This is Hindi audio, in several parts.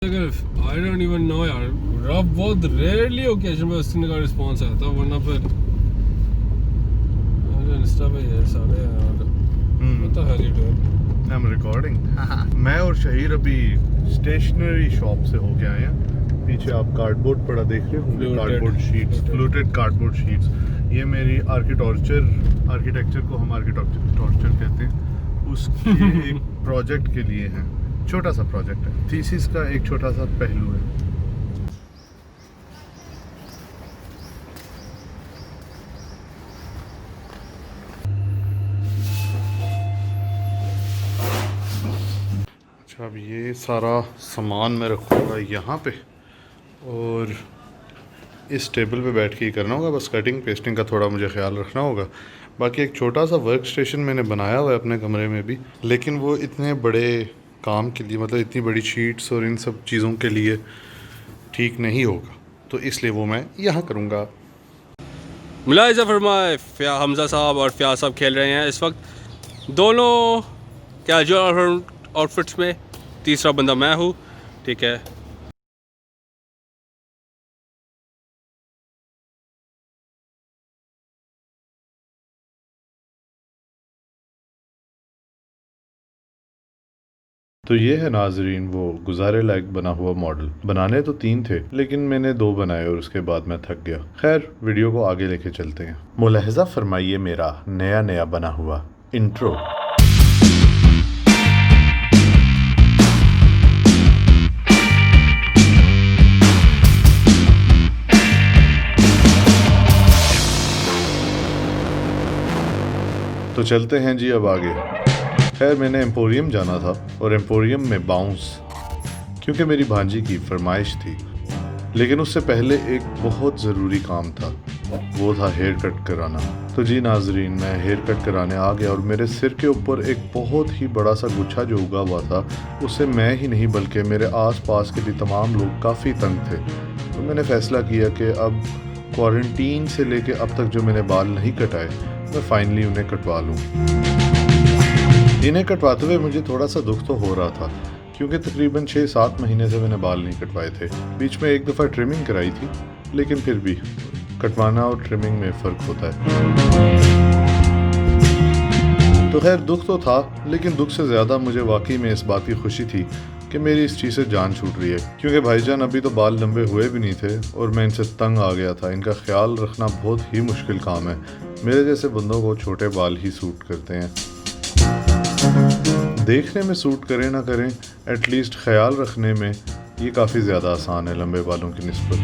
I don't even know यार, रफ बहुत रेयरली ओकेजन पे उसने का रिस्पॉन्स आता है, वरना फिर इंस्टा पे ये सारे यार what the hell you doing? I'm recording. मैं और शहीर अभी स्टेशनरी शॉप से होके आए हैं। पीछे आप कार्डबोर्ड पड़ा देख रहे होंगे, cardboard sheets, fluted cardboard sheets. ये मेरी आर्किटेक्चर को हम आर्किटेक्चर कहते हैं, उसके एक प्रोजेक्ट के लिए हैं। छोटा सा प्रोजेक्ट है, थीसिस का एक छोटा सा पहलू है। अच्छा, अब ये सारा सामान मैं रखूँगा यहाँ पे और इस टेबल पे बैठ के ही करना होगा। बस कटिंग पेस्टिंग का थोड़ा मुझे ख्याल रखना होगा। बाकी एक छोटा सा वर्क स्टेशन मैंने बनाया हुआ है अपने कमरे में भी, लेकिन वो इतने बड़े काम के लिए, मतलब इतनी बड़ी शीट्स और इन सब चीज़ों के लिए ठीक नहीं होगा, तो इसलिए वो मैं यहाँ करूँगा। मुलाहिज़ा फरमाए, हमज़ा साहब और फ़याज़ साहब खेल रहे हैं इस वक्त, दोनों कैजुअल आउटफिट्स में। तीसरा बंदा मैं हूँ, ठीक है। तो ये है नाजरीन वो गुजारे लायक बना हुआ मॉडल। बनाने तो 3 थे, लेकिन मैंने 2 बनाए और उसके बाद मैं थक गया। खैर, वीडियो को आगे लेके चलते हैं। मुलाहिज़ा फरमाइए मेरा नया बना हुआ इंट्रो। तो चलते हैं जी अब आगे। खैर, मैंने एम्पोरियम जाना था और एम्पोरियम में बाउंस, क्योंकि मेरी भांजी की फरमाइश थी। लेकिन उससे पहले एक बहुत ज़रूरी काम था, वो था हेयर कट कराना। तो जी नाजरीन, मैं हेयर कट कराने आ गया और मेरे सिर के ऊपर एक बहुत ही बड़ा सा गुच्छा जो उगा हुआ था, उससे मैं ही नहीं बल्कि मेरे आसपास के भी तमाम लोग काफ़ी तंग थे। तो मैंने फ़ैसला किया कि अब क्वारंटीन से लेके अब तक जो मैंने बाल नहीं कटाए, मैं फाइनली उन्हें कटवा लूँ। इन्हें कटवाते हुए मुझे थोड़ा सा दुख तो हो रहा था, क्योंकि तकरीबन 6-7 महीने से मैंने बाल नहीं कटवाए थे। बीच में एक दफ़ा ट्रिमिंग कराई थी, लेकिन फिर भी कटवाना और ट्रिमिंग में फ़र्क होता है। तो खैर, दुख तो था, लेकिन दुख से ज़्यादा मुझे वाकई में इस बात की खुशी थी कि मेरी इस चीज़ से जान छूट रही है। क्योंकि भाईजान अभी तो बाल लंबे हुए भी नहीं थे और मैं इनसे तंग आ गया था। इनका ख्याल रखना बहुत ही मुश्किल काम है। मेरे जैसे बंदों को छोटे बाल ही सूट करते हैं। देखने में सूट करें ना करें, एटलीस्ट ख्याल रखने में ये काफ़ी ज़्यादा आसान है लंबे बालों की निस्बत।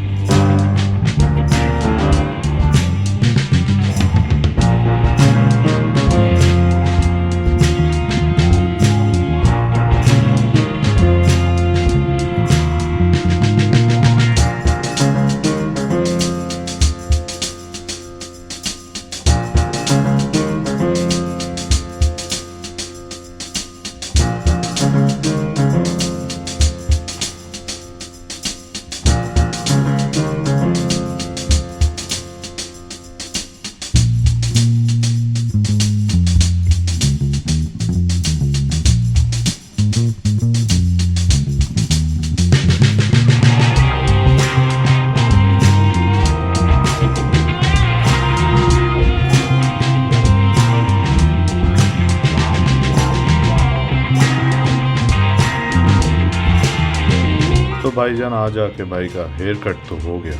तो भाईजान आ जाके भाई का हेयर कट तो हो गया।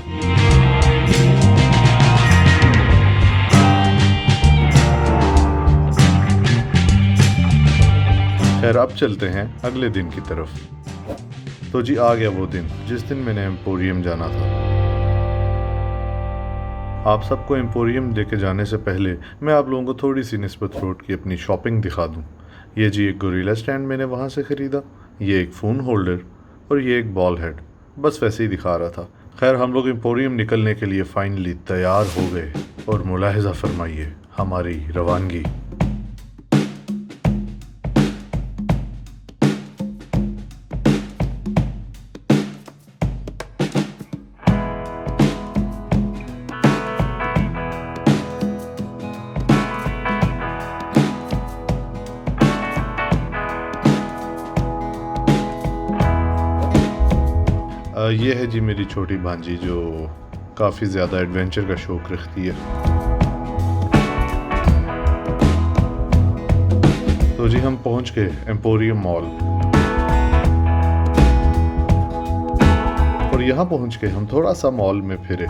खैर, अब चलते हैं अगले दिन की तरफ। तो जी आ गया वो दिन जिस दिन मैंने एम्पोरियम जाना था। आप सबको एम्पोरियम देके जाने से पहले मैं आप लोगों को थोड़ी सी निस्बत रोड की अपनी शॉपिंग दिखा दूं। ये जी एक गोरिल्ला स्टैंड मैंने वहाँ से ख़रीदा, ये एक फ़ोन होल्डर और ये एक बॉल हेड। बस वैसे ही दिखा रहा था। खैर, हम लोग एम्पोरियम निकलने के लिए फाइनली तैयार हो गए और मुलाहिज़ा फरमाइए हमारी रवानगी। ये है जी मेरी छोटी भांजी जो काफ़ी ज़्यादा एडवेंचर का शौक़ रखती है। तो जी हम पहुंच गए एम्पोरियम मॉल और यहाँ पहुंच के हम थोड़ा सा मॉल में फिरे।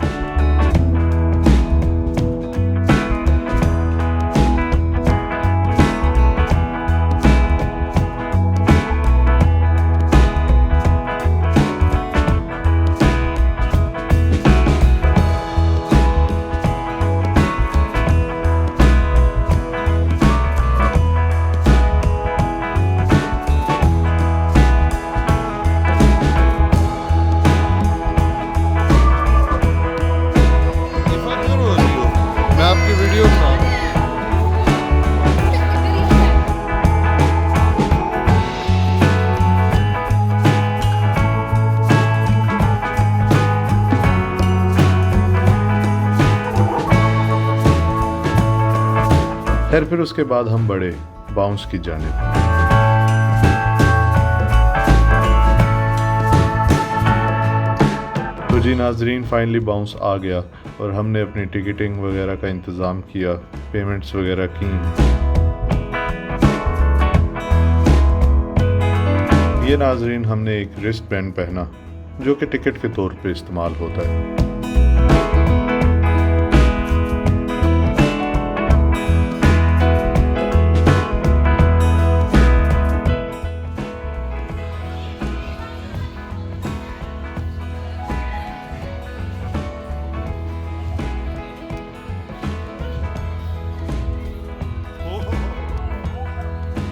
फिर उसके बाद हम बढ़े बाउंस की जानिब। तो जी नाजरीन फाइनली बाउंस आ गया और हमने अपनी टिकटिंग वगैरह का इंतज़ाम किया, पेमेंट्स वगैरह की। ये नाजरीन हमने एक रिस्ट बैंड पहना जो कि टिकट के तौर पे इस्तेमाल होता है।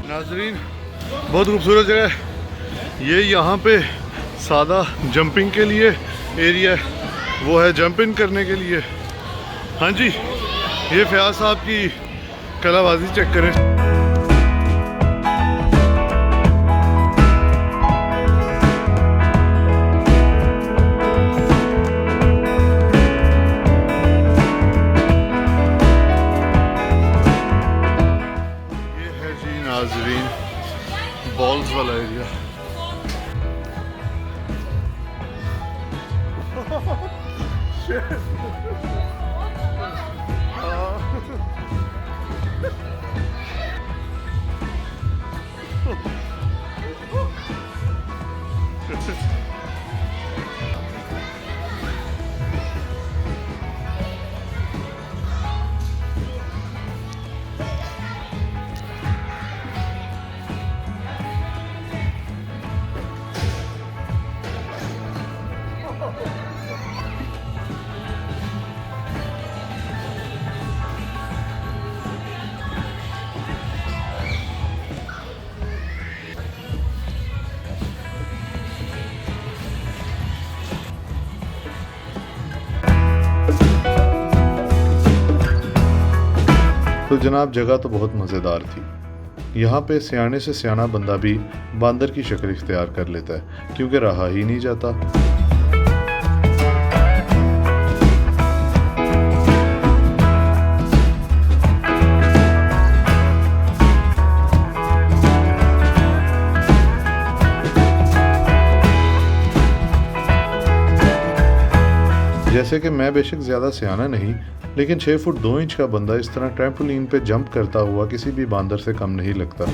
नाजरीन बहुत खूबसूरत जगह है ये। यहाँ पे सादा जंपिंग के लिए एरिया है, वो है जंपिंग करने के लिए। हाँ जी, ये फयाज साहब की कलाबाजी चेक करें। नाजरीन बॉल्स वाला एरिया। तो जनाब जगह तो बहुत मज़ेदार थी। यहाँ पे सियाने से सियाना बंदा भी बांदर की शक्ल इख्तियार कर लेता है क्योंकि रहा ही नहीं जाता। जैसे कि मैं बेशक ज़्यादा सियाना नहीं, लेकिन 6 फुट 2 इंच का बंदा इस तरह ट्रैम्पोलिन पे जंप करता हुआ किसी भी बांदर से कम नहीं लगता।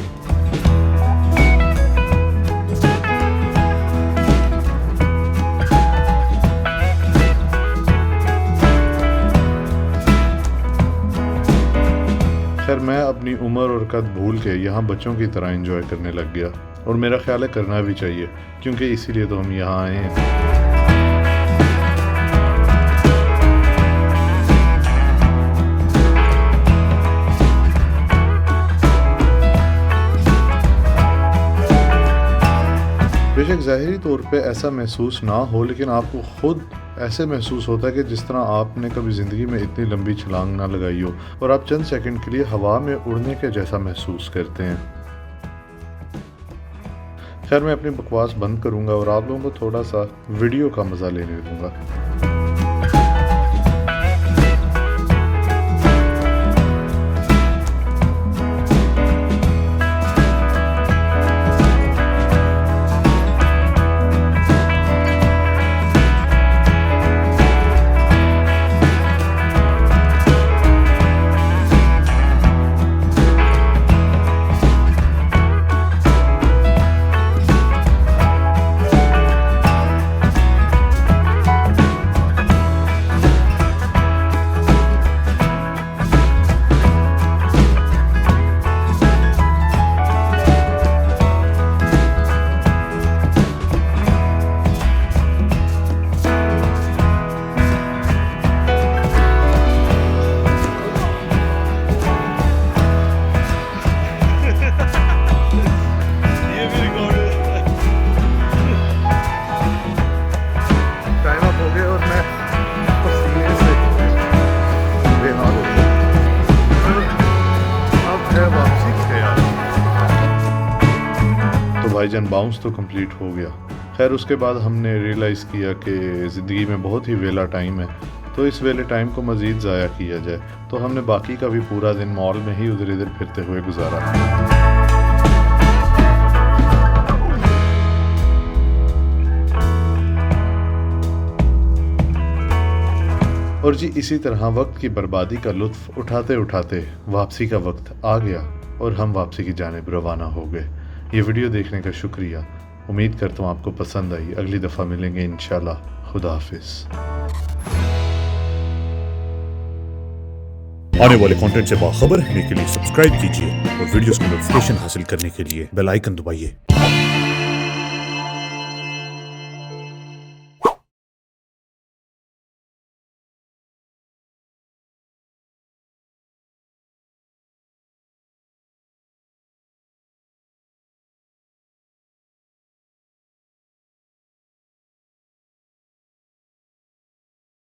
खैर मैं अपनी उम्र और कद भूल के यहाँ बच्चों की तरह एंजॉय करने लग गया और मेरा ख्याल है करना भी चाहिए क्योंकि इसीलिए तो हम यहाँ आए हैं। बेशक ज़ाहिरी तौर पे ऐसा महसूस ना हो, लेकिन आपको ख़ुद ऐसे महसूस होता है कि जिस तरह आपने कभी ज़िंदगी में इतनी लंबी छलांग ना लगाई हो और आप चंद सेकंड के लिए हवा में उड़ने के जैसा महसूस करते हैं। खैर मैं अपनी बकवास बंद करूँगा और आप लोगों को थोड़ा सा वीडियो का मज़ा लेने दूँगा। वीकेंड बाउंस तो कंप्लीट हो गया। खैर उसके बाद हमने रियलाइज़ किया कि ज़िंदगी में बहुत ही वेला टाइम है, तो इस वेले टाइम को मज़ीद ज़ाया किया जाए। तो हमने बाकी का भी पूरा दिन मॉल में ही उधर इधर फिरते हुए गुजारा। और जी इसी तरह वक्त की बर्बादी का लुत्फ़ उठाते उठाते वापसी का वक्त आ गया और हम वापसी की जानिब रवाना हो गए। ये वीडियो देखने का शुक्रिया। उम्मीद करता हूँ आपको पसंद आई। अगली दफ़ा मिलेंगे इंशाल्लाह। खुदा हाफिज़। आने वाले कंटेंट से बाखबर रहने के लिए सब्सक्राइब कीजिए और वीडियोस की नोटिफिकेशन हासिल करने के लिए बेल आइकन दबाइए।